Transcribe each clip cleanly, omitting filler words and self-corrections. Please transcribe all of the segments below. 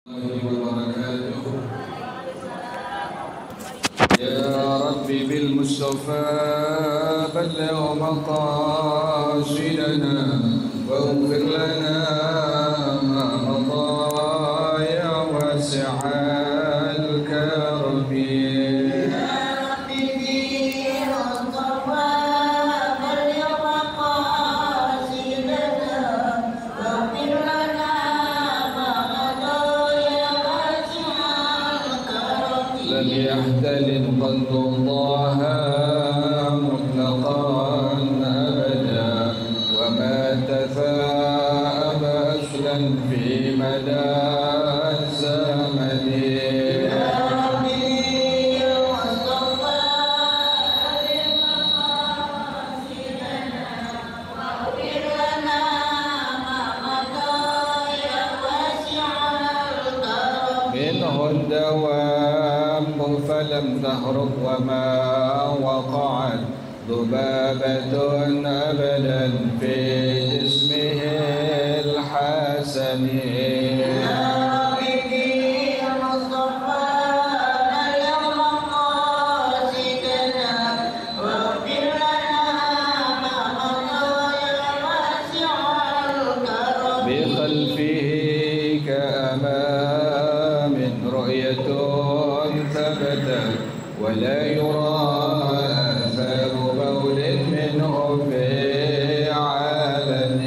وبركاته. يا ربي بالمصطفى بلغ مقاصدنا واغفر لنا ما مضى يا واسع الكرم. يحتلم قلب الله مطلقا أبدا وما تثاءب أصلا في مدى الزمن. منه الدوام فلم تهرب وما وقعت ذبابة أبدا في جسمه الحسن. بخلفه كأمام رؤية ثبتت ولا يرى آثار بول منه في عالم.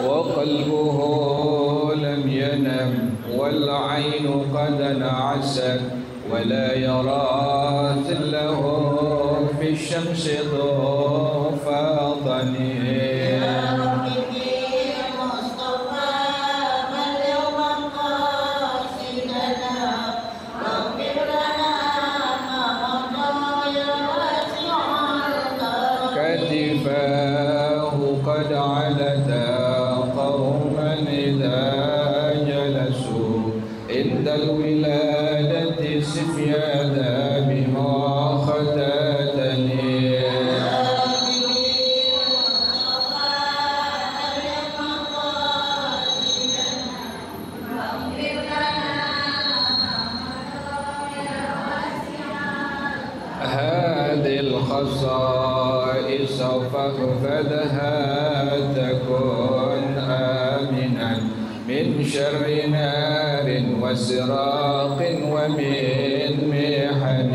وقلبه لم ينم والعين قد انعست ولا يرى ظله في الشمس ضفاطني. كتفاه قد علتا قوما إذا جلسوا عند الولادة سفيانا بما ختتني. هذه الخصائص فاحفظها تكن آمنا من شر نار وسراق ومن محن.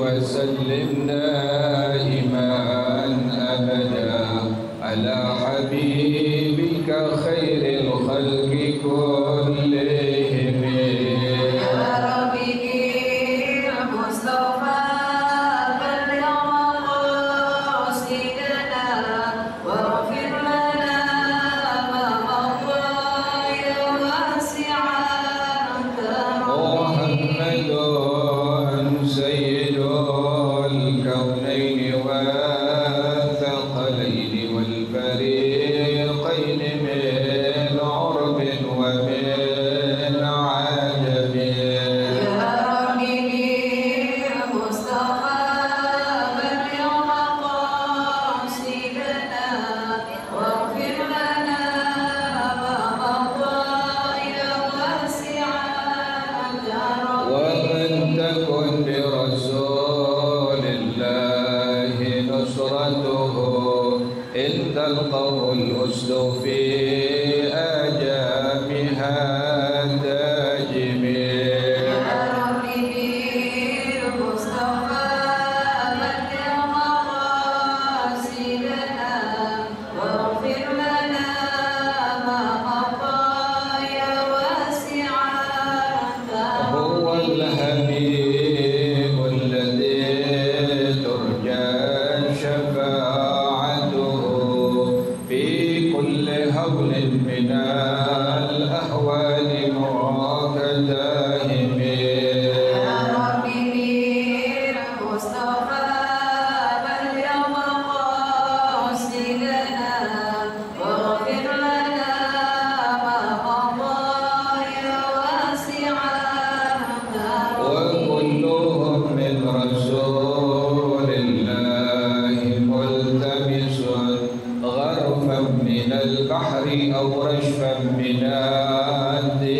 وسلم دائما أبدا على حبيبك خير الخلق كلهم. يا ربي المصطفى بلغ مقاصدنا واغفر لنا ما مضى يا واسع الكرم. محمد سيد الكونين والثقلين والفريقين من عرب ومن عجم. يا ربي المصطفى بلغ مقاصدنا واغفر لنا ما مضى يا واسع الكرم. ومن تكن برسول الله نصرته إن تلقه الأسد في آجامها تاجم. يا ربي المصطفى بلغ مقاصدنا واغفر لنا ما مضى يا واسع الكرم. هو الحبيب الذي ترجى شفاعته في كل هول من الأهوال.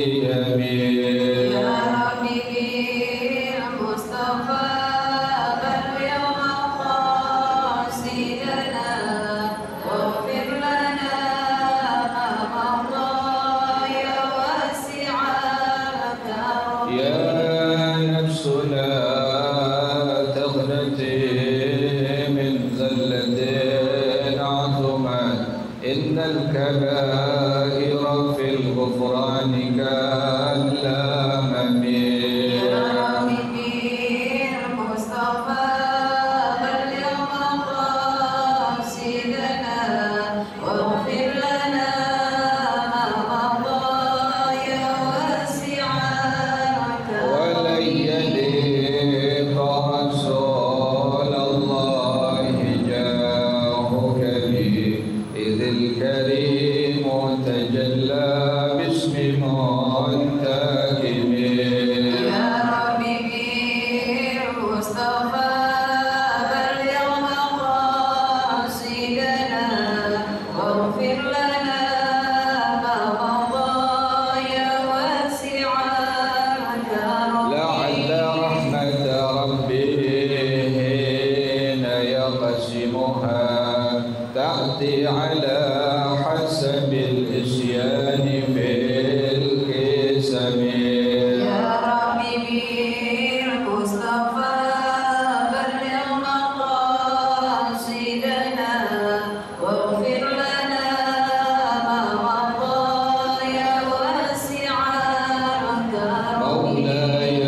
يمين يا ربي بالمصطفى بلغ مقاصدنا واغفر لنا ما مضى يا واسع الكرم يا نفس لا تغنتي من زلة عظمت إن الكبائر في الغفران كالأمم يا ربي بالمصطفى بلغ مقاصدنا واغفر لنا ما مضى يا واسع الكرم ولن يليق رسول الله جاهك به إذ الكريم تجلى باسم منتكم يا ربي بالمصطفى بلغ مقاصدنا واغفر لنا ما مضى يا واسع الكرم لعل رحمة ربي حين يقسمها تأتي على حسب الإسيان في القسم يا ربي بالمصطفى بلغ مقاصدنا واغفر لنا ما مضى يا واسع الكرم مولاي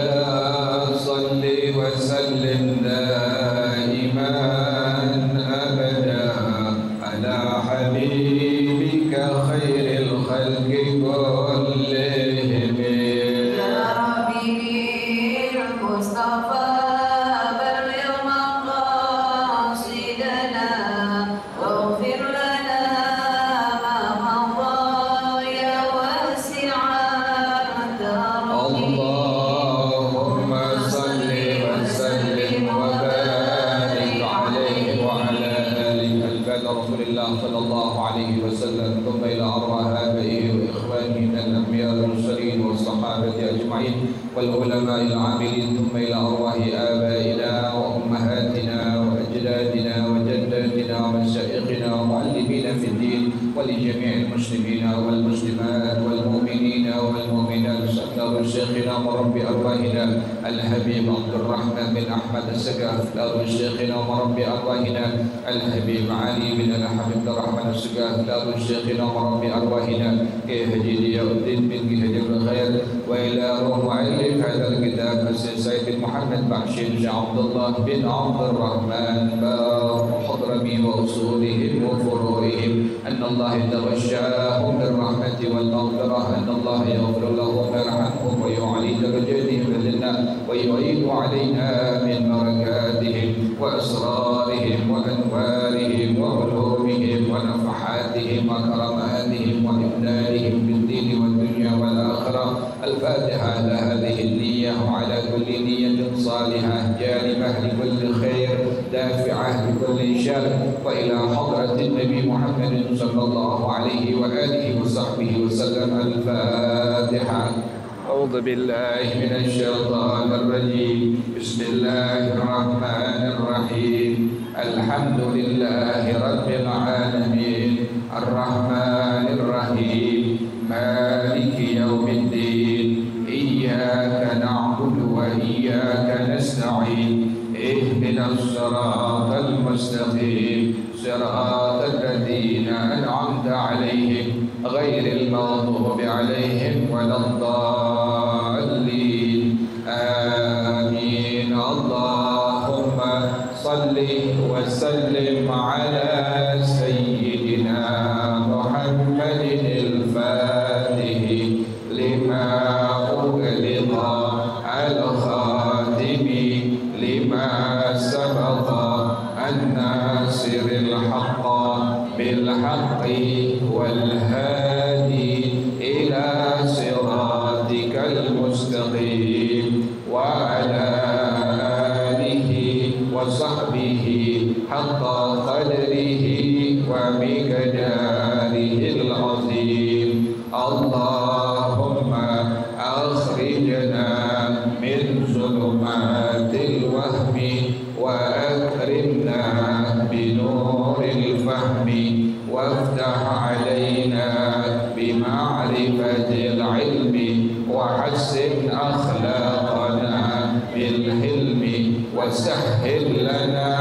صل وسلم دائما أبدا على حبيبك خير الخلق كلهم يا ربي بالمصطفى بلغ مقاصدنا واغفر لنا ما مضى يا واسع الكرم اللهم صل وسلم وبارك عليه وعلى آله الفاتح رسول الله صلى الله عليه وسلم ثم إلى أرواح آبائه وإخوانه من الأنبياء والمرسلين والصحابة أجمعين والعلماء العاملين ثم إلى أرواح آبائنا وأمهاتنا وأجدادنا وجداتنا ومشايخنا ومعلمين في الدين ولجميع المسلمين والمسلمات والمؤمنين والمؤمنات سأل شيخنا ورب أرواحنا الحبيب عبد الرحمن بن أحمد السقاف سأل شيخنا ورب أرواحنا الحبيب علي بن الحبيب عبد الرحمن السقاف سأل شيخنا ورب أرواحنا كيف جدي الدين بن كهجر الخير وإلى روح مؤلف هذا الكتاب السيد بن محمد باشر عبد الله بن عبد الرحمن باب حضرمي وأصولهم وفروعهم أن الله يتغشاهم بالرحمة والمغفرة أن الله يغفر لهم ويرحمهم ويعلي درجاتهم لنا ويعيد علينا من بركاتهم وأسرارهم وأنوارهم وعلومهم ونفحاتهم وكراماتهم وإمدادهم بالدين والدنيا والآخرة. الفاتحة على هذه النية وعلى كل نية صالحة جالبة لكل خير دافعة لكل شر وإلى حضرة النبي محمد صلى الله عليه وآله وصحبه وسلم. الفاتحة. أعوذ بالله من الشيطان الرجيم. بسم الله الرحمن الرحيم. الحمد لله رب العالمين الرحمن الرحيم مالك يوم الدين إياك نعبد وإياك نستعين اهدنا الصراط المستقيم صراط الذين أنعمت عليهم غير المغضوب عليهم ولا الضالين آمين. اللهم صل وسلم على سيدنا محمد الفاتح لما أغلق الخاتم لما سبق الناصر الحق بالحق والهادي إلى صراطك المستقيم وعلى آله وصحبه حق وحسن أخلاقنا بالحلم وسهل لنا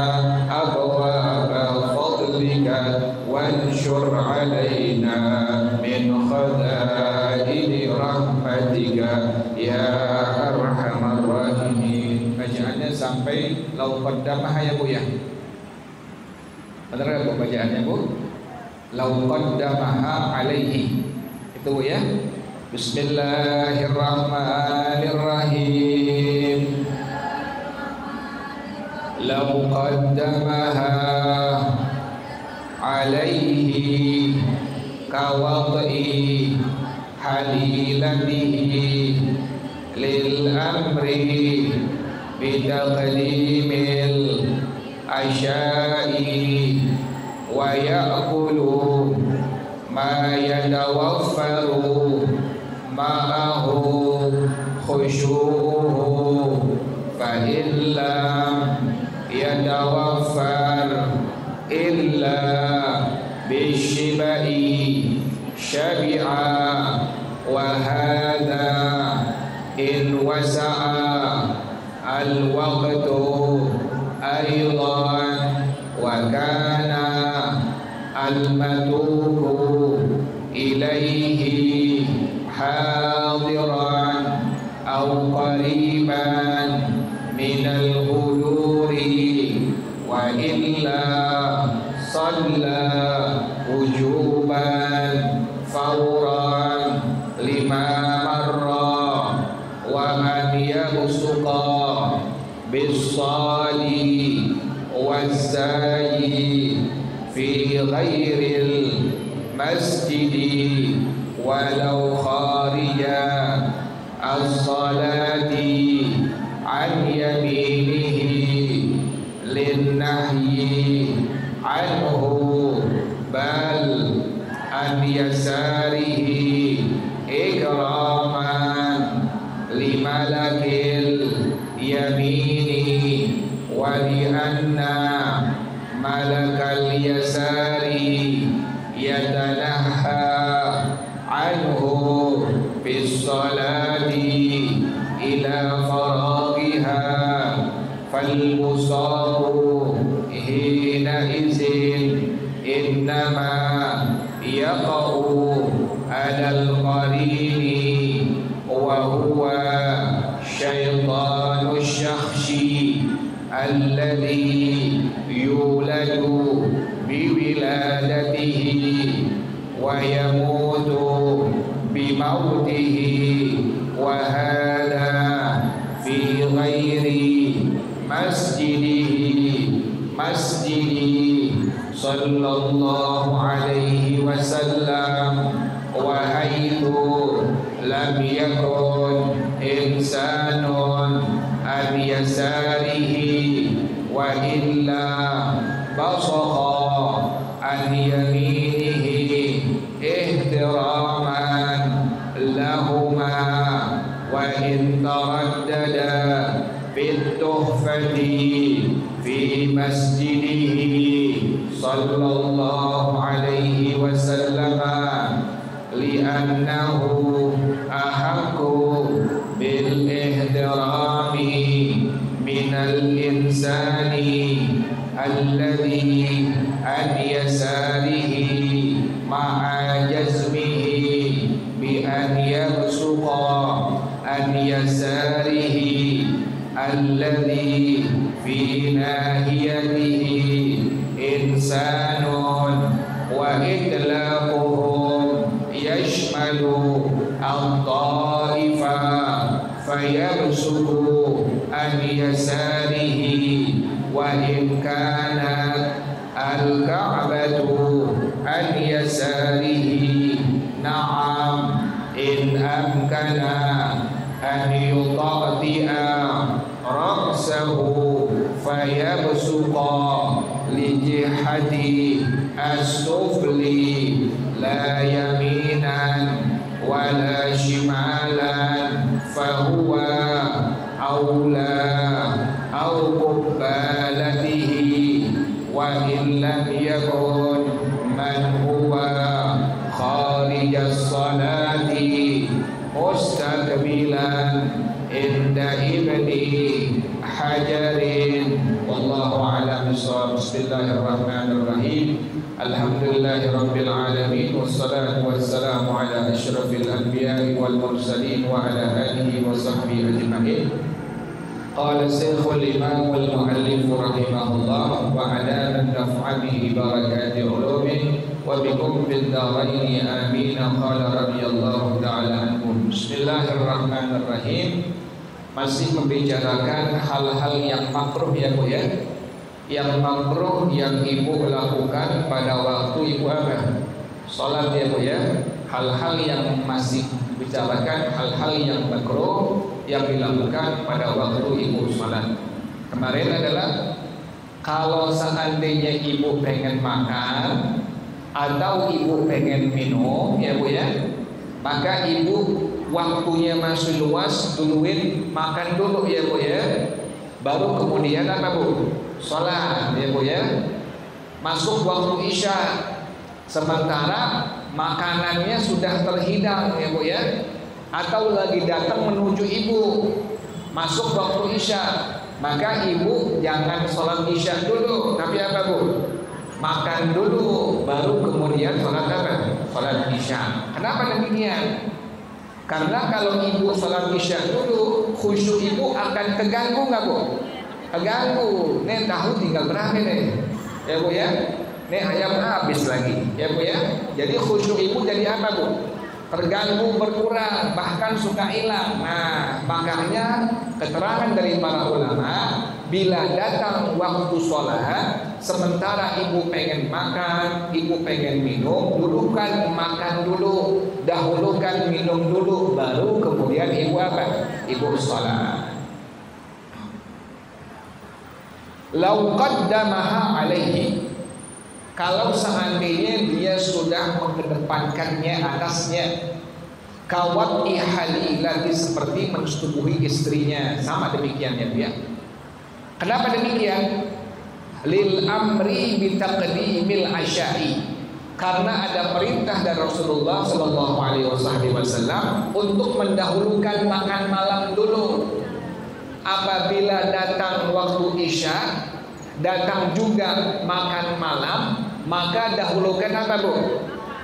أبواب فضلك وانشر علينا من خزائن رحمتك يا أرحم الراحمين. Bacaannya sampai lau qaddamaha ya Bu ya. Benar enggak bacaannya Bu? Lau qaddamaha alaihi. Itu Bu ya. Bismillahirrahmanirrahim. Lau qaddamaha alaihi kawad'i halilatihi lil amri bitaqlimil asyai wa ya'kulu ma yatawaffaru ma'ahu khusyu'uhu fa illam yatawaffar illa bishibai syabi'a wa hadha in wasa'a al-waqtu aydan wa kana al-matuku ilayhi hadiran aw qariban min al-huduri wa illa salla wujuban fawran lima marra wa man yabsuqa bis-sali waz-zayi fi ghairil masjidi walau kharija as-salati an yaminihi lin-nahyi anhu bal an yasarihi ikraman limalakil yamini wa li anna malakal yasari yatanaha anhu bis salati ila faragiha fal musaqu hina izin innama yaqa'u alal qarini wa huwa syaitanu syakhsi alladhi yuladu biwiladatihi wa yamutu bimautihi wa hadha fi ghairi masjidi sallallahu alaihi wasallam wa haitsu lam yakun insanun an yasarihi wa illa basakha an yaminihi ihtiraman lahuma wa in taraddada fit tuhfati fi masjidihi sallallahu alaihi wasallam li'annahu ahaqqu bil ihtirami minal insani alladhi an yasarihi ma'a jazmihi bi an yabsuqa an yasarihi alladhi fi nahiyatihi insanun wa itlaquhum yashmalu al-ta'ifa fayabsuku an yasarihi wa in kanat al-ka'batu an yasarihi na'am in amkana an yutati'a ra'sahu fayabsuqa li jihati as-sufli la yaminan wa la shimalan fahuwa awla aw qubbalatihi wa in lam yakun man huwa kharij as-salati mustaqbil qailan inda ibni hajarin wallahu a'lam bissawab. Bismillahirrahmanirrahim. Alhamdulillahi rabbil alamin wassalatu wassalamu ala asyrafil anbiya'i wal mursalin wa ala alihi wa sahbihi ajma'in. Qala Syekhul Imam wal Muallif rahimahullah wa ala man naf'a bihi barakati ulumih wa bikum fid dharain amin. Qala radhiyallahu ta'ala anhum. Bismillahirrahmanirrahim. Masih membicarakan hal-hal yang makruh ya Bu ya. Yang makruh yang ibu lakukan pada waktu ibu apa? Salat ya Bu ya. Hal-hal yang masih bicarakan hal-hal yang makruh yang dilakukan pada waktu ibu salat. Kemarin adalah kalau seandainya ibu pengen makan atau ibu pengen minum ya Bu ya, maka ibu waktunya masih luas, duluin makan dulu ya Bu ya, baru kemudian apa Bu? Salat ya Bu ya. Masuk waktu Isya, sementara makanannya sudah terhidang ya Bu ya, atau lagi datang menuju ibu, masuk waktu Isya, maka ibu jangan sholat Isya dulu, tapi apa Bu? Makan dulu, baru kemudian sholat apa? Sholat Isya. Kenapa demikian? Karena kalau ibu sholat Isya dulu, khusyuk ibu akan terganggu nggak Bu? Terganggu. Nih tahu tinggal berapa nih? Ya Bu ya? Nih ayam habis lagi ya Bu ya? Jadi khusyuk ibu jadi apa Bu? Terganggu, berkurang, bahkan suka hilang. Nah, makanya keterangan dari para ulama, bila datang waktu sholat, sementara ibu pengen makan, ibu pengen minum, dulukan makan dulu, dahulukan minum dulu, baru kemudian ibu apa? Ibu sholat. Lau qaddamaha alaihi, kalau seandainya dia sudah mengedepankannya atasnya, kawat ihalilati, seperti mensetubuhi istrinya, sama demikian ya dia. Kenapa demikian? Lil amri bitaqdimil asya'i, karena ada perintah dari Rasulullah Sallallahu Alaihi Wasallam untuk mendahulukan makan malam dulu. Apabila datang waktu Isya, datang juga makan malam, maka dahulukan apa Bu?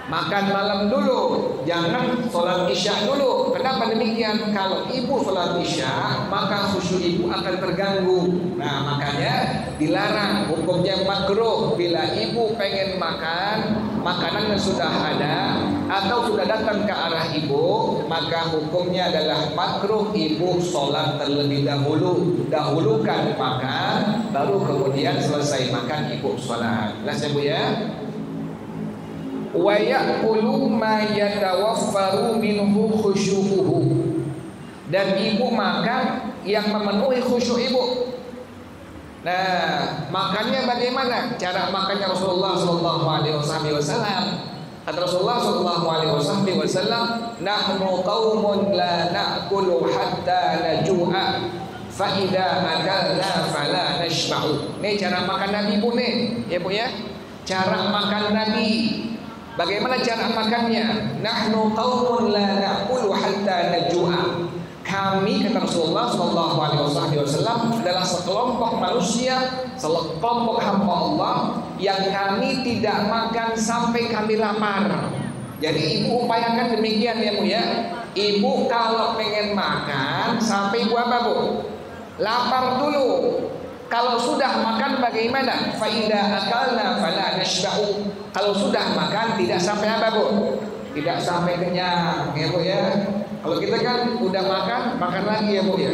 Makan malam dulu, jangan sholat Isya dulu. Kenapa demikian? Kalau ibu sholat Isya, maka khusyuk ibu akan terganggu. Nah, makanya dilarang, hukumnya makruh. Bila ibu pengen makan, makanan yang sudah ada atau sudah datang ke arah ibu, maka hukumnya adalah makruh ibu sholat terlebih dahulu. Dahulukan makan, baru kemudian selesai makan ibu sholat. Jelas ya Bu ya? Wa ya'kulu ma yatawaffaru minhu khusyuhu, dan ibu makan yang memenuhi khusyuk ibu. Nah, makannya bagaimana? Cara makannya Rasulullah Sallallahu Alaihi Wasallam. Kata Rasulullah Sallallahu Alaihi Wasallam, nahnu qaumun la na'kulu hatta najua, fa idza akalna fala nashba'u. Ini cara makan Nabi Bu nih, ya Bu ya. Cara makan Nabi. Bagaimana cara makannya? Nahnu qaumun la na'kulu hatta najua. Kami, kata Rasulullah Sallallahu Alaihi Wasallam, adalah sekelompok manusia, sekelompok hamba Allah yang kami tidak makan sampai kami lapar. Jadi ibu upayakan demikian ya Bu ya. Ibu kalau pengen makan sampai ibu apa Bu? Lapar dulu. Kalau sudah makan bagaimana? Faida akalna fala nashba'u. Kalau sudah makan tidak sampai apa Bu? Tidak sampai kenyang ya Bu ya. Kalau kita kan udah makan lagi ya Bu ya.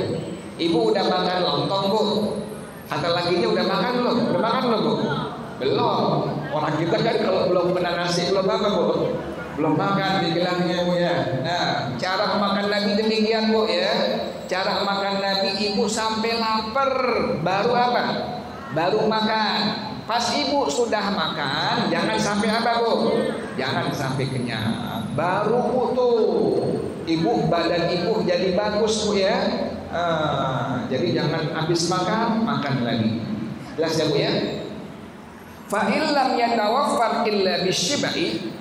Ibu udah makan lontong Bu, kata lakinya udah makan belum? Udah makan belum Bu? Belum. Orang kita kan kalau belum pernah nasi belum apa Bu? Belum makan dibilangnya Bu ya. Nah, cara makan Nabi demikian Bu ya. Cara makan Nabi, ibu sampai lapar baru apa? Baru makan. Pas ibu sudah makan, jangan sampai apa Bu? Jangan sampai kenyang. Baru butuh. Ibu, badan ibu jadi bagus Bu ya. Jadi jangan habis makan lagi. Jelas ya Bu ya? Fa illam yatawaffar illa bisyib'i,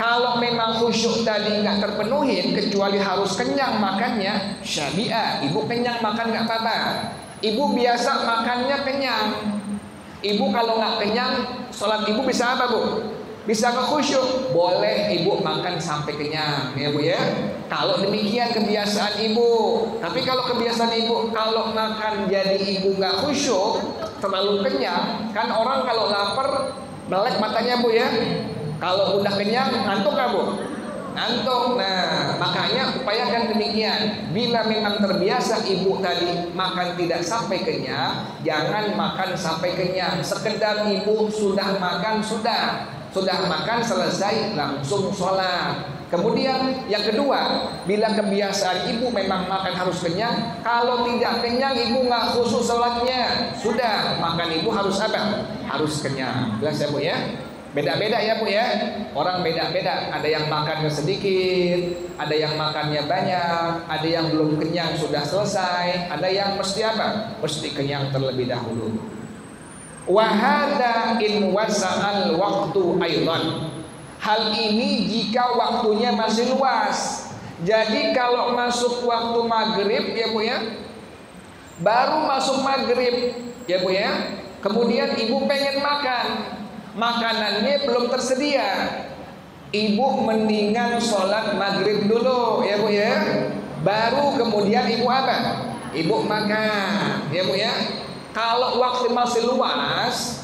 Kalau memang khusyuk tadi nggak terpenuhi, kecuali harus kenyang makannya, syabi'ah, ibu kenyang makan nggak apa-apa. Ibu biasa makannya kenyang. Ibu kalau nggak kenyang, sholat ibu bisa apa bu? Bisa ke khusyuk. Boleh ibu makan sampai kenyang, ya bu ya. Kalau demikian kebiasaan ibu. Tapi kalau kebiasaan ibu, kalau makan jadi ibu nggak khusyuk, terlalu kenyang, kan orang kalau lapar melek matanya bu ya. Kalau udah kenyang, ngantuk nggak bu? Ngantuk. Nah, makanya upayakan demikian. Bila memang terbiasa ibu tadi makan tidak sampai kenyang, jangan makan sampai kenyang. Sekedar ibu sudah makan, sudah makan selesai langsung sholat. Kemudian yang kedua, bila kebiasaan ibu memang makan harus kenyang, kalau tidak kenyang ibu nggak khusus sholatnya, sudah makan ibu harus apa? Harus kenyang. Jelas ya bu ya? Beda-beda ya bu ya. Orang beda-beda. Ada yang makannya sedikit, ada yang makannya banyak, ada yang belum kenyang sudah selesai, ada yang mesti apa? Mesti kenyang terlebih dahulu. Wahada in wasa'al waktu aidan. Hal ini jika waktunya masih luas. Jadi kalau masuk waktu maghrib ya bu ya, baru masuk maghrib ya bu ya, kemudian ibu pengen makan, makanannya belum tersedia, ibu mendingan sholat maghrib dulu ya bu ya, baru kemudian ibu apa? Ibu makan ya bu ya. Kalau waktu masih luas,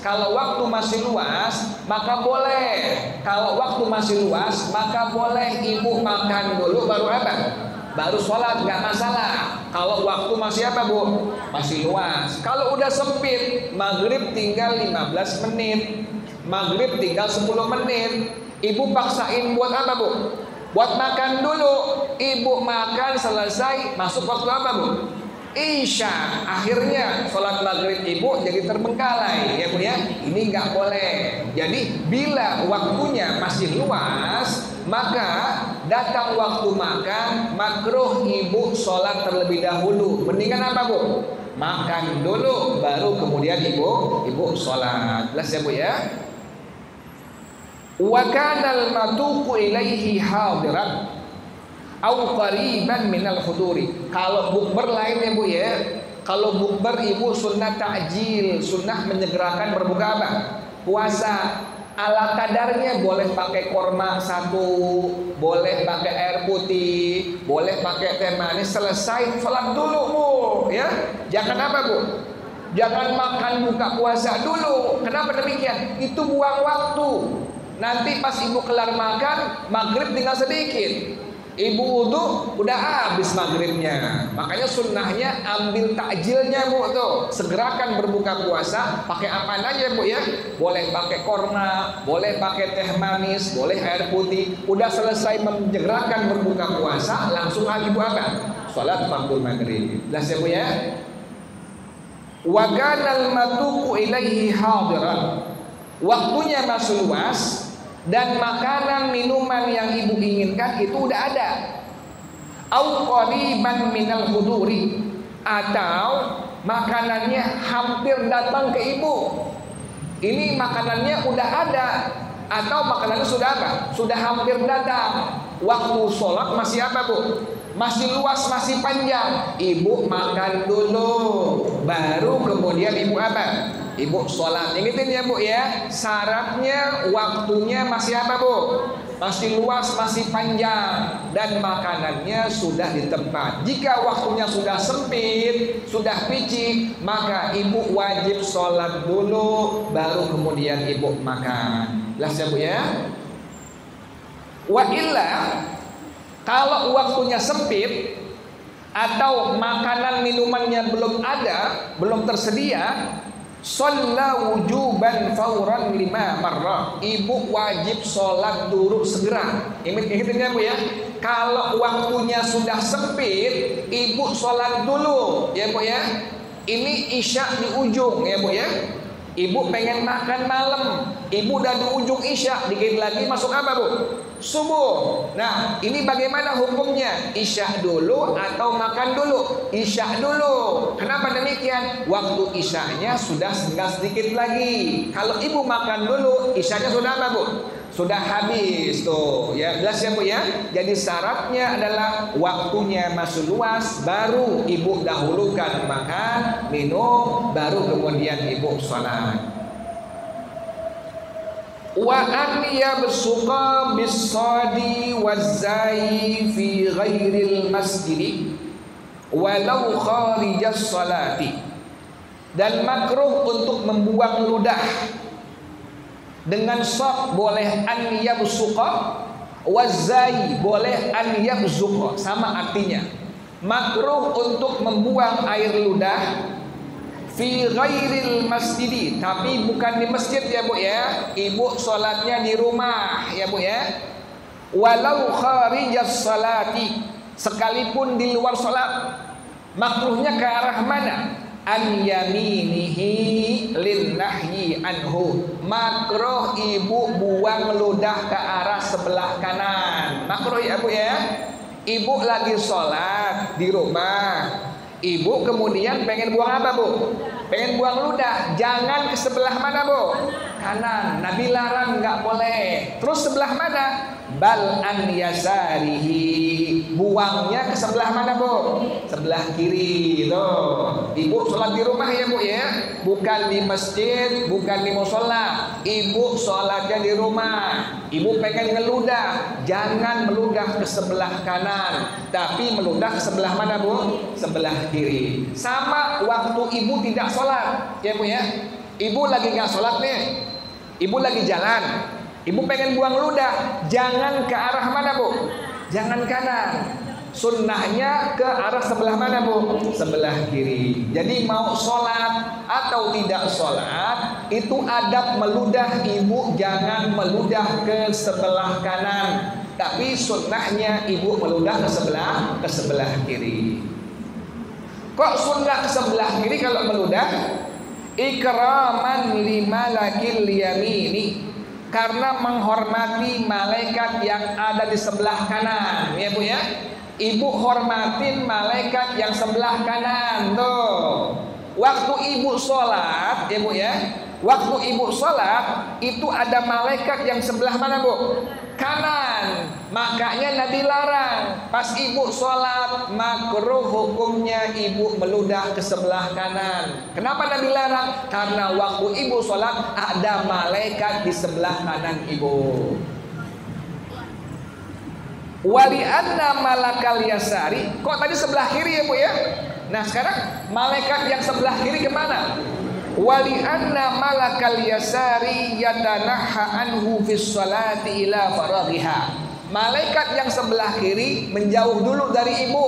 maka boleh. Kalau waktu masih luas, maka boleh ibu makan dulu baru apa? Baru sholat, nggak masalah. Kalau waktu masih apa bu? Masih luas. Kalau udah sempit, maghrib tinggal 15 menit, maghrib tinggal 10 menit, ibu paksain buat apa bu? Buat makan dulu. Ibu makan selesai, masuk waktu apa bu? Isya. Akhirnya sholat maghrib ibu jadi terbengkalai ya bu ya. Ini nggak boleh. Jadi bila waktunya masih luas, maka datang waktu makan, makruh ibu sholat terlebih dahulu. Mendingan apa bu? Makan dulu baru kemudian ibu sholat. Jelas ya bu ya. Wa kanal matuqu ilaihi hadirat au qariban minal huduri. Kalau bukber lain ya bu ya. Kalau bukber ibu sunnah ta'jil, sunnah menyegerakan berbuka apa? Puasa. Ala kadarnya boleh pakai korma 1, boleh pakai air putih, boleh pakai teh manis. Selesai sholat dulu bu ya. Jangan apa bu? Jangan makan buka puasa dulu. Kenapa demikian? Itu buang waktu. Nanti pas ibu kelar makan, maghrib tinggal sedikit, ibu wudu udah habis maghribnya. Makanya sunnahnya ambil takjilnya bu tuh, segerakan berbuka puasa. Pakai apa aja bu ya? Boleh pakai korma, boleh pakai teh manis, boleh air putih. Udah selesai menyegerakan berbuka puasa, langsung ibu apa? Sholat fardhu maghrib. Jelas ya bu ya? Wa kanal matuqu ilaihi hadiran. Waktunya masih luas dan makanan minuman yang ibu inginkan itu udah ada. Au qariban minal huduri, atau makanannya hampir datang ke ibu. Ini makanannya udah ada atau makanannya sudah apa? Sudah hampir datang. Waktu sholat masih apa bu? Masih luas, masih panjang. Ibu makan dulu, baru kemudian ibu apa? Ibu sholat. Ingetin ya bu ya, syaratnya waktunya masih apa bu? Masih luas, masih panjang, dan makanannya sudah di tempat. Jika waktunya sudah sempit, sudah picik, maka ibu wajib sholat dulu, baru kemudian ibu makan. Jelas ya bu ya? Wa illa, kalau waktunya sempit atau makanan minumannya belum ada, belum tersedia, shalla wujuban fauran 5 marrah. Ibu wajib sholat dulu segera. Ingat ya bu ya. Kalau waktunya sudah sempit, ibu sholat dulu ya bu ya. Ini isya di ujung ya bu ya. Ibu pengen makan malam, ibu udah di ujung isya, dikit lagi masuk apa bu? Subuh. Nah ini bagaimana hukumnya? Isya dulu atau makan dulu? Isya dulu. Kenapa demikian? Waktu isyanya sudah tinggal sedikit lagi. Kalau ibu makan dulu, isyanya sudah apa bu? sudah habis tuh ya, jelas ya Bu ya. Jadi syaratnya adalah waktunya masih luas, baru ibu dahulukan makan, minum, baru kemudian ibu sholat. Wa an yabsuqa bis-sadi waz-zai fi ghairil masjid walau kharijas salati. Dan makruh untuk membuang ludah dengan shad boleh an yabsuqa, waz-zai boleh an yabzuqa, sama artinya. Makruh untuk membuang air ludah fi ghairil masjid, tapi bukan di masjid ya Bu ya. Ibu sholatnya di rumah ya Bu ya. Walau kharijas salati, sekalipun di luar sholat. Makruhnya ke arah mana? An yaminihi lin nahyi anhu. Makruh ibu buang ludah ke arah sebelah kanan. Makruh ya Bu ya. Ibu lagi sholat di rumah, ibu kemudian pengen buang apa Bu? Pengen buang ludah. Jangan ke sebelah mana Bu? Kanan. Nabi larang nggak boleh. Terus sebelah mana? Bal an yasarihi. Buangnya ke sebelah mana Bu? Sebelah kiri. Tuh. Ibu sholat di rumah ya Bu ya. Bukan di masjid, bukan di musola. Ibu sholatnya di rumah. Ibu pengen ngeludah, jangan meludah ke sebelah kanan, tapi meludah ke sebelah mana Bu? Sebelah kiri. Sama waktu ibu tidak sholat ya Bu ya. Ibu lagi nggak sholat nih, ibu lagi jalan, ibu pengen buang ludah, jangan ke arah mana Bu? Jangan kanan. Sunnahnya ke arah sebelah mana Bu? Sebelah kiri. Jadi mau sholat atau tidak sholat, itu adab meludah ibu jangan meludah ke sebelah kanan, tapi sunnahnya ibu meludah ke sebelah kiri. Kok sunnah ke sebelah kiri kalau meludah? Ikraman limalakil yamini, karena menghormati malaikat yang ada di sebelah kanan ya Bu ya. Ibu hormatin malaikat yang sebelah kanan tuh. Waktu ibu sholat ya Bu ya, waktu ibu sholat itu ada malaikat yang sebelah mana Bu? Kanan. Makanya Nabi larang pas ibu sholat, makruh hukumnya ibu meludah ke sebelah kanan. Kenapa Nabi larang? Karena waktu ibu sholat ada malaikat di sebelah kanan ibu. Wali anna malakal yasari, kok tadi sebelah kiri ya Bu ya? Nah sekarang malaikat yang sebelah kiri kemana? Wali anna malakal yasari yatanaha anhu fis salati ila faraghiha. Malaikat yang sebelah kiri menjauh dulu dari ibu.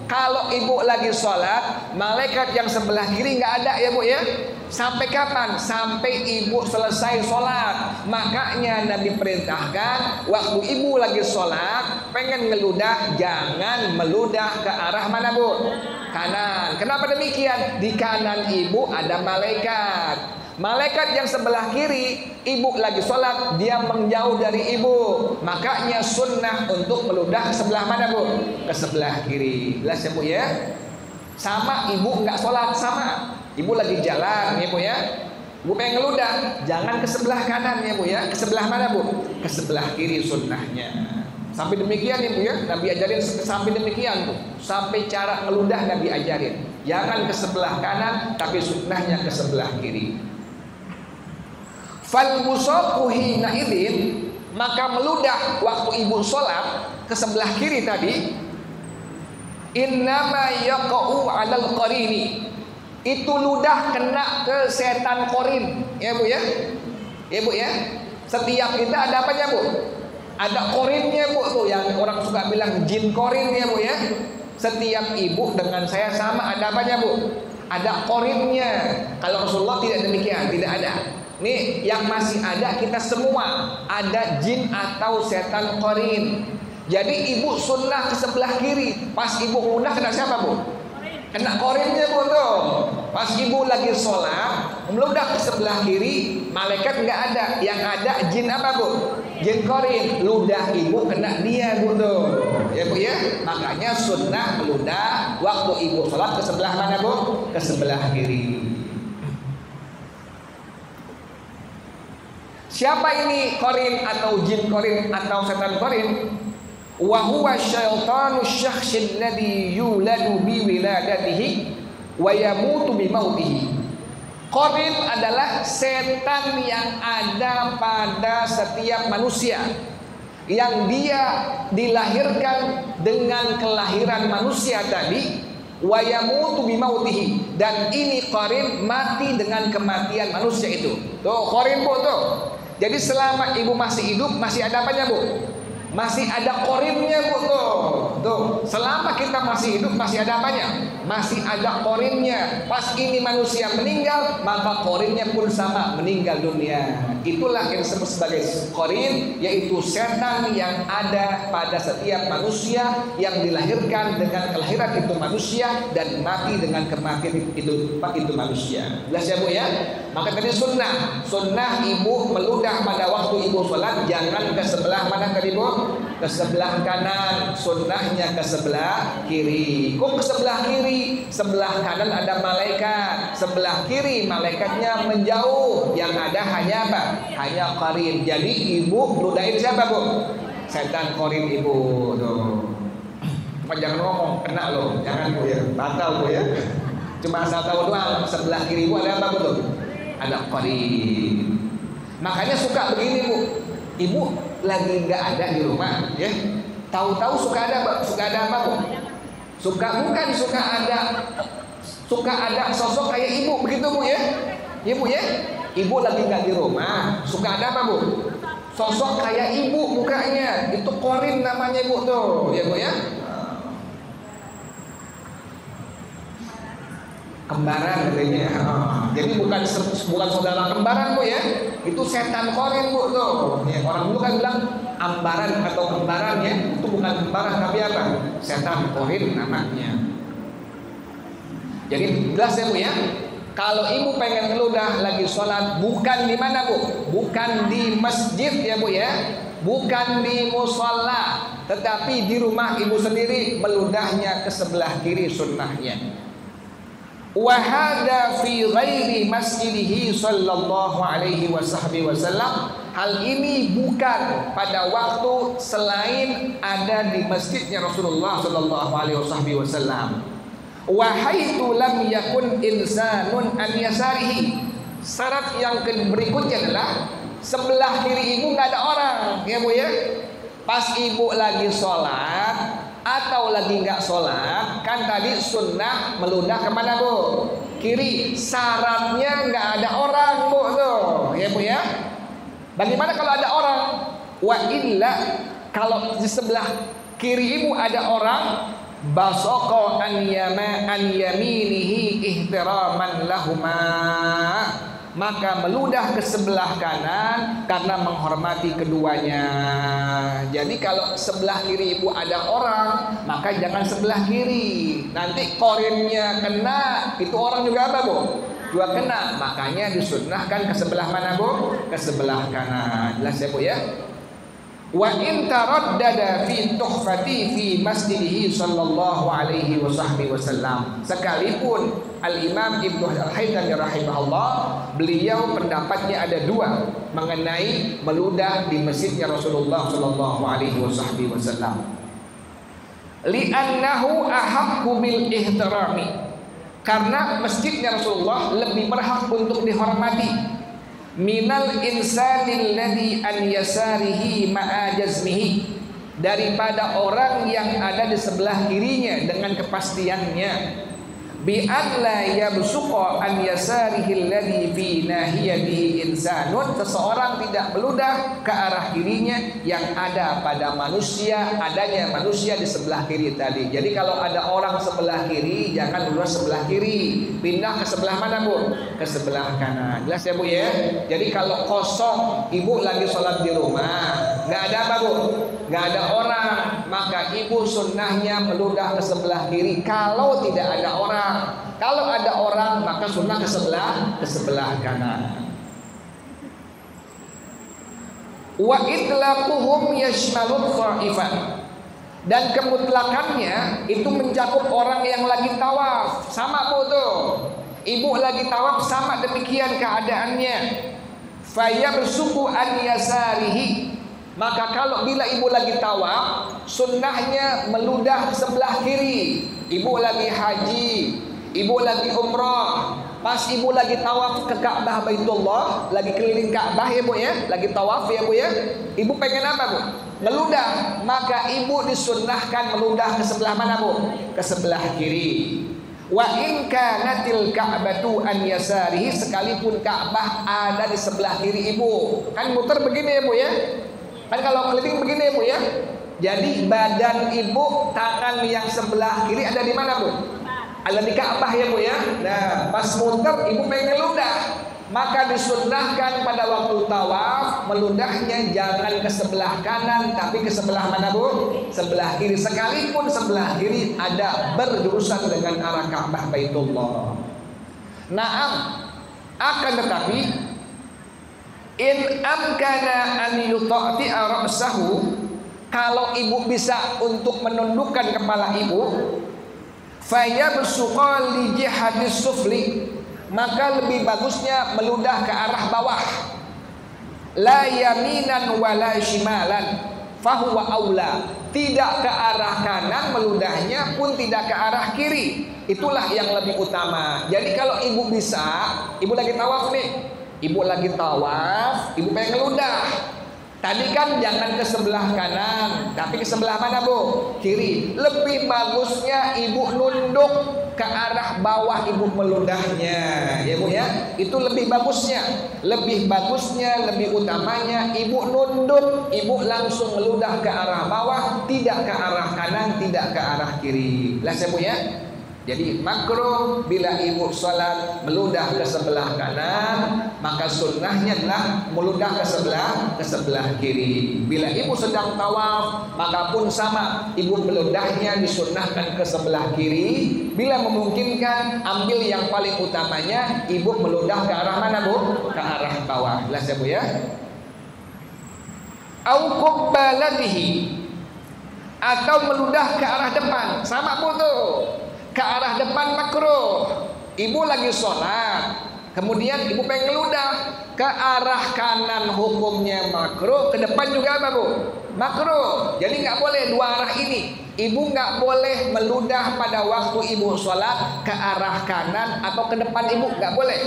Kalau ibu lagi sholat, malaikat yang sebelah kiri nggak ada ya Bu ya. Sampai kapan? Sampai ibu selesai sholat. Makanya Nabi perintahkan waktu ibu lagi sholat, pengen ngeludah, jangan meludah ke arah mana Bu? Kanan. Kenapa demikian? Di kanan ibu ada malaikat. Malaikat yang sebelah kiri, ibu lagi sholat, dia menjauh dari ibu. Makanya sunnah untuk meludah ke sebelah mana Bu? Ke sebelah kiri. Jelas ya Bu ya? Sama ibu nggak sholat, sama. Ibu lagi jalan ya Bu ya. Ibu pengen ngeludah, jangan ke sebelah kanan ya Bu ya. Ke sebelah mana Bu? Ke sebelah kiri sunnahnya. Sampai demikian ya Bu ya. Nabi ajarin sampai demikian tuh. Sampai cara ngeludah Nabi ajarin. Jangan ke sebelah kanan, tapi sunnahnya ke sebelah kiri. Fal busaqu hina idzin, maka meludah waktu ibu sholat ke sebelah kiri tadi, innama yaqa'u 'alal qarini, itu ludah kena ke setan korin ya Bu ya. Ya Bu ya. Setiap kita ada apanya Bu? Ada korinnya Bu tuh, yang orang suka bilang jin korin ya Bu ya. Setiap ibu dengan saya sama ada apanya Bu? Ada korinnya. Kalau Rasulullah tidak demikian, tidak ada. Nih yang masih ada kita semua ada jin atau setan korin. Jadi ibu sunnah ke sebelah kiri. Pas ibu mudah kena siapa Bu? Kena korinnya Bu tuh. Pas ibu lagi sholat meludah ke sebelah kiri, malaikat nggak ada. Yang ada jin apa Bu? Jin korin. Ludah ibu kena dia Bu tuh. Ya Bu ya. Makanya sunnah meludah waktu ibu sholat ke sebelah mana Bu? Ke sebelah kiri. Siapa ini qarin atau jin qarin atau setan qarin? Wa huwa syaitanu syakhs alladhi yuladu bi wiladatihi wa yamutu bi mautihi. Qarin adalah setan yang ada pada setiap manusia, yang dia dilahirkan dengan kelahiran manusia tadi, wa yamutu bi mautihi, dan ini qarin mati dengan kematian manusia itu. Tuh qarin Bu tuh. Jadi selama ibu masih hidup masih ada apanya Bu? Masih ada qarinnya Bu tuh. Tuh, selama kita masih hidup masih ada apanya? Masih ada qarinnya. Pas ini manusia meninggal, maka qarinnya pun sama, meninggal dunia. Itulah yang disebut sebagai qarin, yaitu setan yang ada pada setiap manusia, yang dilahirkan dengan kelahiran itu manusia dan mati dengan kematian itu manusia. Jelas ya Bu ya? Maka tadi sunnah ibu meludah pada waktu ibu sholat, jangan ke sebelah mana tadi Bu? Ke sebelah kanan. Sunnahnya ke sebelah kiri. Kok ke sebelah kiri? Sebelah kanan ada malaikat, sebelah kiri malaikatnya menjauh. Yang ada hanya apa? Hanya qarin. Jadi ibu ludahin siapa Bu? Setan qarin ibu. Tuh. Cuma jangan ngomong, kena loh. Jangan Bu ya, batal Bu ya. Cuma asal tahu doang. Sebelah kiri ibu ada apa Bu tuh? Ada qarin. Makanya suka begini Bu. Ibu lagi nggak ada di rumah, ya. Tahu-tahu suka ada apa Bu? Suka ada sosok kayak ibu begitu Bu ya? Ibu ya? Ibu lagi nggak di rumah, suka ada apa Bu? Sosok kayak ibu mukanya, itu qarin namanya Bu tuh, ya Bu ya? Kembaran katanya. Jadi bukan saudara kembaran Bu ya. Itu setan qarin Bu tuh. Ya, orang dulu kan bilang ambaran atau kembaran ya. Itu bukan kembaran tapi apa? Setan qarin namanya. Jadi jelas ya Bu ya. Kalau ibu pengen ngeludah lagi sholat, bukan di mana Bu? Bukan di masjid ya Bu ya. Bukan di musholla, tetapi di rumah ibu sendiri, meludahnya ke sebelah kiri sunnahnya. Wahada fi ghairi masjidihi sallallahu alaihi wasallam. Hal ini bukan pada waktu selain ada di masjidnya Rasulullah sallallahu alaihi wasallam. Wa haitsu lam yakun insanun an yasarihi. Syarat yang berikutnya adalah sebelah kiri ibu nggak ada orang, ya Bu ya. Pas ibu lagi sholat atau lagi nggak sholat, kan tadi sunnah meludah kemana Bu? Kiri. Syaratnya nggak ada orang Bu tuh, ya Bu ya. Bagaimana kalau ada orang? Wa illa, kalau di sebelah kiri ibu ada orang, basoko an yaminihi ihtiraman lahuma, maka meludah ke sebelah kanan karena menghormati keduanya. Jadi kalau sebelah kiri ibu ada orang, maka jangan sebelah kiri. Nanti qarinnya kena, itu orang juga apa Bu? Juga kena. Makanya disunnahkan ke sebelah mana Bu? Ke sebelah kanan. Jelas ya Bu ya? Wa in taraddada fi tuhfati fi masjidihi sallallahu alaihi wasallam. Sekalipun Al-Imam Ibnu Al-Haythami rahimahullah, beliau pendapatnya ada dua mengenai meludah di masjidnya Rasulullah sallallahu alaihi wasallam. Li'annahu ahaqqu bil ihtirami. Karena masjidnya Rasulullah lebih berhak untuk dihormati. Minal insanil ladzi an yasarihi ma'a jazmihi, daripada orang yang ada di sebelah kirinya dengan kepastiannya. Bi an la yabsuqa an yasarihi alladzi fi nahiyatihi insanun, seseorang tidak meludah ke arah kirinya yang ada pada manusia, adanya manusia di sebelah kiri tadi. Jadi kalau ada orang sebelah kiri, jangan meludah sebelah kiri, pindah ke sebelah mana Bu? Ke sebelah kanan. Jelas ya Bu ya? Jadi kalau kosong, ibu lagi sholat di rumah, nggak ada apa Bu? Nggak ada orang, maka ibu sunnahnya meludah ke sebelah kiri kalau tidak ada orang. Kalau ada orang, maka sunnah ke sebelah kanan. Wa itlaquhum yashmalut dha'ifan, dan kemutlakannya itu mencakup orang yang lagi tawaf. Sama Bu tuh, ibu lagi tawaf sama demikian keadaannya. fayabsuku an yasarihi, maka kalau bila ibu lagi tawaf, sunnahnya meludah sebelah kiri. Ibu lagi haji, ibu lagi umrah, pas ibu lagi tawaf ke Ka'bah Baitullah, lagi keliling Ka'bah ya Bu ya, lagi tawaf ya Bu ya, ibu pengen apa Bu? Meludah, maka ibu disunnahkan meludah ke sebelah mana Bu? Ke sebelah kiri. Wa in kanatil ka'batu an yasarihi, sekalipun Ka'bah ada di sebelah kiri ibu. Kan muter begini ya Bu ya. Kan kalau keliling begini ya Bu ya. Jadi badan ibu, tangan yang sebelah kiri ada di mana Bu? Ada di Ka'bah ya Bu ya. Nah, pas muter ibu pengen ludah, maka disunnahkan pada waktu tawaf meludahnya jangan ke sebelah kanan tapi ke sebelah mana Bu? Sebelah kiri. Sekalipun sebelah kiri ada berjurusan dengan arah Ka'bah Baitullah. Naam, akan tetapi in amkana an yuta'ti'a ra'sahu, kalau ibu bisa untuk menundukkan kepala ibu, fayabsuqa li jihadis sufli, maka lebih bagusnya meludah ke arah bawah. La yaminan wala shimalan fahuwa aula, tidak ke arah kanan meludahnya pun tidak ke arah kiri, itulah yang lebih utama. Jadi kalau ibu bisa, ibu lagi tawaf nih, ibu lagi tawaf, ibu pengen ngeludah. Tadi kan jangan ke sebelah kanan, tapi ke sebelah mana Bu? Kiri. Lebih bagusnya ibu nunduk ke arah bawah ibu meludahnya, ya Bu ya. Itu lebih bagusnya. Lebih bagusnya, lebih utamanya ibu nunduk, ibu langsung meludah ke arah bawah, tidak ke arah kanan, tidak ke arah kiri. Jelas ya Bu ya. Jadi makruh bila ibu sholat meludah ke sebelah kanan, maka sunnahnya adalah meludah ke sebelah kiri. Bila ibu sedang tawaf, maka pun sama, ibu meludahnya disunnahkan ke sebelah kiri. Bila memungkinkan, ambil yang paling utamanya, ibu meludah ke arah mana Bu? Ke arah bawah. Jelas ya Bu ya. Au qubbalatihi, atau meludah ke arah depan, sama Bu tuh. Ke arah depan makruh. Ibu lagi sholat, kemudian ibu pengen ngeludah ke arah kanan, hukumnya makruh. Ke depan juga apa Bu? Makruh. Jadi nggak boleh dua arah ini. Ibu nggak boleh meludah pada waktu ibu sholat ke arah kanan atau ke depan ibu, nggak boleh.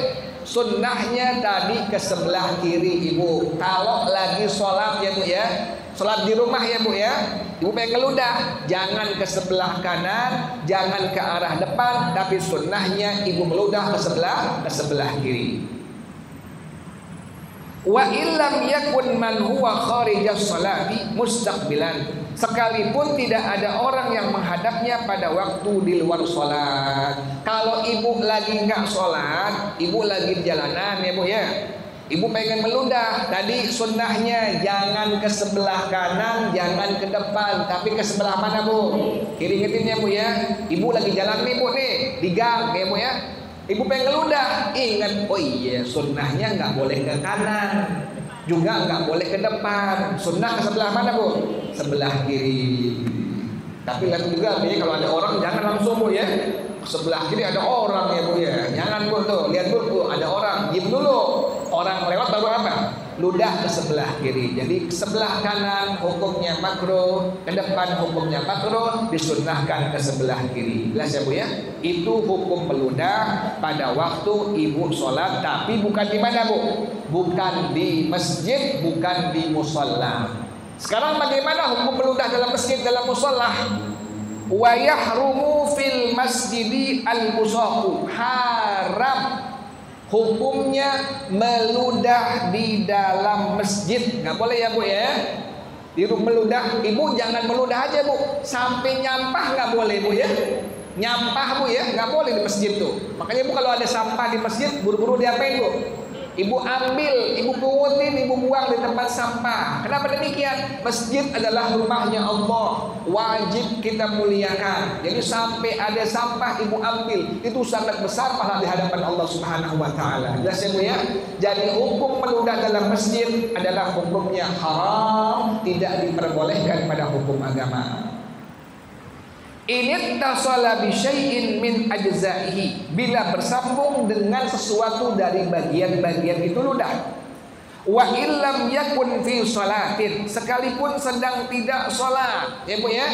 Sunnahnya tadi ke sebelah kiri ibu. Kalau lagi sholat ya Bu ya, sholat di rumah ya Bu ya, ibu pengen ngeludah, jangan ke sebelah kanan, jangan ke arah depan, tapi sunnahnya ibu meludah ke sebelah kiri. Wa illam yakun man huwa kharijas sholati mustaqbilan, sekalipun tidak ada orang yang menghadapnya pada waktu di luar sholat. Kalau ibu lagi nggak sholat, ibu lagi di jalanan ya Bu ya, ibu pengen meludah, tadi sunnahnya jangan ke sebelah kanan, jangan ke depan, tapi ke sebelah mana Bu? Kiri, ingetin ya Bu ya. Ibu lagi jalan nih Bu nih, di gang ya Bu ya. Ibu pengen ngeludah, ingat, oh iya sunnahnya nggak boleh ke kanan, juga nggak boleh ke depan. Sunnah ke sebelah mana Bu? Sebelah kiri. Tapi lihat juga nih, kalau ada orang jangan langsung Bu ya. Sebelah kiri ada orang ya Bu ya, jangan Bu tuh, lihat dulu ada orang, diam dulu. Orang lewat baru apa? Ludah ke sebelah kiri. Jadi sebelah kanan hukumnya makruh, ke depan hukumnya makruh, disunnahkan ke sebelah kiri. Jelas ya Bu ya? Itu hukum meludah pada waktu ibu sholat, tapi bukan di mana Bu? Bukan di masjid, bukan di musalla. Sekarang bagaimana hukum meludah dalam masjid, dalam musalla? Wa yahrumu fil masjidi al-busaqu, haram hukumnya meludah di dalam masjid, nggak boleh ya Bu ya. Di meludah, ibu jangan meludah aja Bu, sampai nyampah nggak boleh Bu ya. Nyampah Bu ya, nggak boleh di masjid tuh. Makanya Bu kalau ada sampah di masjid, buru-buru diapain Bu? Ibu ambil, ibu pungutin, ibu buang di tempat sampah. Kenapa demikian? Masjid adalah rumahnya Allah, wajib kita muliakan. Jadi sampai ada sampah ibu ambil, itu sangat besar pahala di hadapan Allah Subhanahu wa taala. Jelas ya Bu ya? Jadi hukum meludah dalam masjid adalah hukumnya haram, tidak diperbolehkan pada hukum agama. Ini tasala bi syai'in min ajza'ihi, bila bersambung dengan sesuatu dari bagian-bagian itu ludah. Wa illam yakun fi sholatin, sekalipun sedang tidak sholat, ya Bu ya.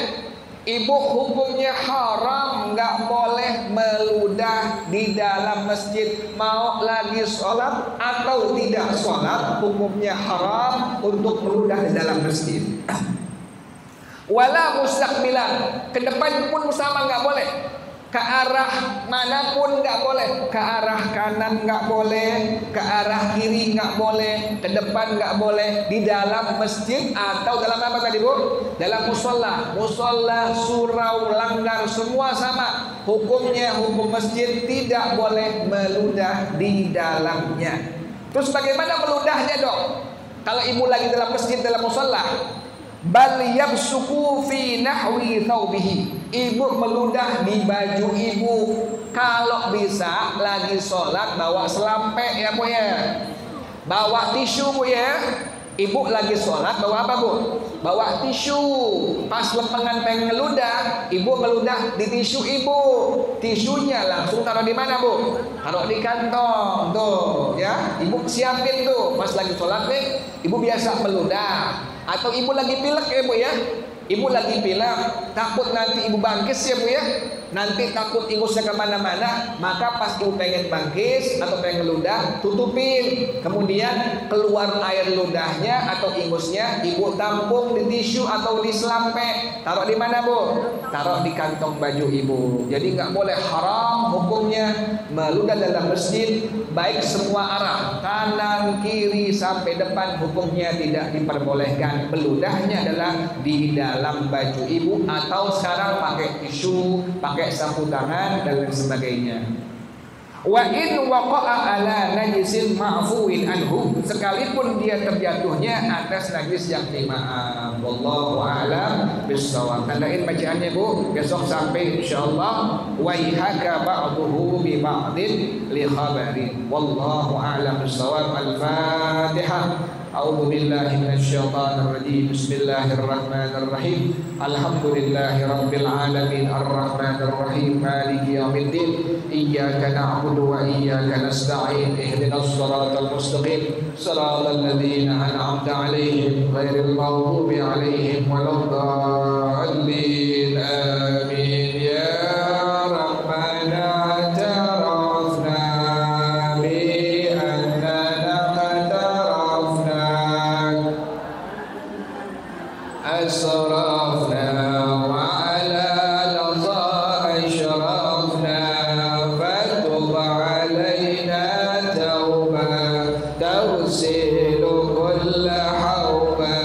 Ibu hukumnya haram, nggak boleh meludah di dalam masjid. Mau lagi sholat atau tidak sholat, hukumnya haram untuk meludah di dalam masjid. Wala mustaqbilan, ke depan pun sama nggak boleh. Ke arah manapun nggak boleh, ke arah kanan nggak boleh, ke arah kiri nggak boleh, ke depan nggak boleh, di dalam masjid atau dalam apa tadi Bu? Dalam musola, surau, langgar, semua sama. Hukumnya hukum masjid, tidak boleh meludah di dalamnya. Terus bagaimana meludahnya dong? Kalau ibu lagi dalam masjid, dalam musola, bal yabsuku fi nahwi thawbihi, ibu meludah di baju ibu. Kalau bisa lagi sholat bawa selampe ya Bu ya, bawa tisu Bu ya. Ibu lagi sholat bawa apa Bu? Bawa tisu. Pas lempengan pengen ngeludah, ibu ngeludah di tisu ibu. Tisunya langsung taruh di mana Bu? Taruh di kantong tuh ya. Ibu siapin tuh. Pas lagi sholat nih, ibu biasa meludah. Atau ibu lagi pilek ya Bu ya. Ibu lagi pilek, takut nanti ibu bangkis ya Bu ya. Nanti takut ingusnya kemana-mana, maka pas ibu pengen bangkis atau pengen ludah, tutupin. Kemudian keluar air ludahnya atau ingusnya, ibu tampung di tisu atau di selampe. Taruh di mana Bu? Taruh di kantong baju ibu. Jadi nggak boleh, haram hukumnya meludah dalam masjid, baik semua arah, kanan, kiri sampai depan, hukumnya tidak diperbolehkan. Meludahnya adalah di dalam baju ibu atau sekarang pakai tisu, pakai sapu tangan dan lain sebagainya. Wa in waqa'a ala najisin ma'fuwin anhu, sekalipun dia terjatuhnya atas najis yang dimaaf. Wallahu a'lam bissawab. Tandain bacaannya Bu, besok sampai insyaallah. Wa ihaka ba'duhu bi ba'din li khabarin. Wallahu a'lam bissawab. Al-Fatihah. A'udzu billahi minasyaitonir rajim. Bismillahirrahmanirrahim. Alhamdulillahirabbil alamin arrahmanir rahim maliki yaumiddin. Iyyaka na'budu wa iyyaka nasta'in. Ihdinas siratal mustaqim. Shiratal ladzina an'amta 'alaihim ghairil maghdubi 'alaihim waladdallin. Amin. Ya Rabbana tarafna bi annana asrafna wa ala laza ashrafna fatub alayna tawba tawsilu kulla hawba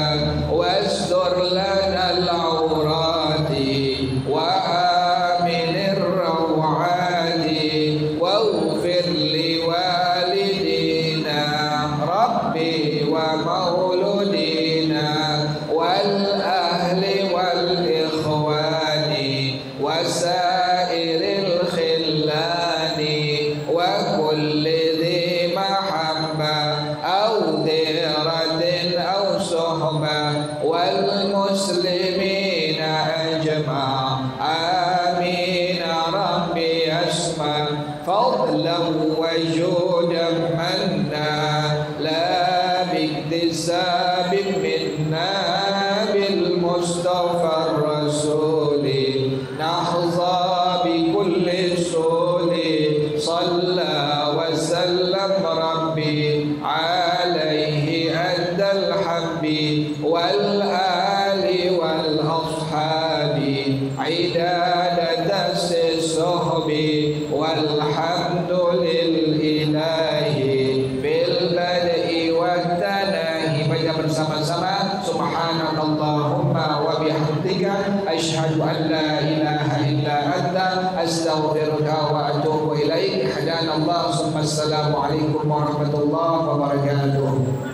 wastur lana al-awrati wa aminir rawati waghfir li walidina rabbi wa mauludina wal wasairil khillani wa kulli dhi mahabba aw dhiratin aw suhba wal muslimina ajma'. Amin rabbi asma fadlan wa judan manna la biktisabin minna bil mustafa rasuli nahza bi kulli suli salla wa sallam rabbi alaihi addal habbi wal ali wal ashabi idadata suhbi walhamdulil ilahi bil bad'i wat tanahi. Baca bersama-sama subhanakallahumma wa bihamdika asyhadu an la ilaha illa anta astaghfiruka wa atubu ilaik. Hadanallahu. Assalamualaikum warahmatullahi wabarakatuh.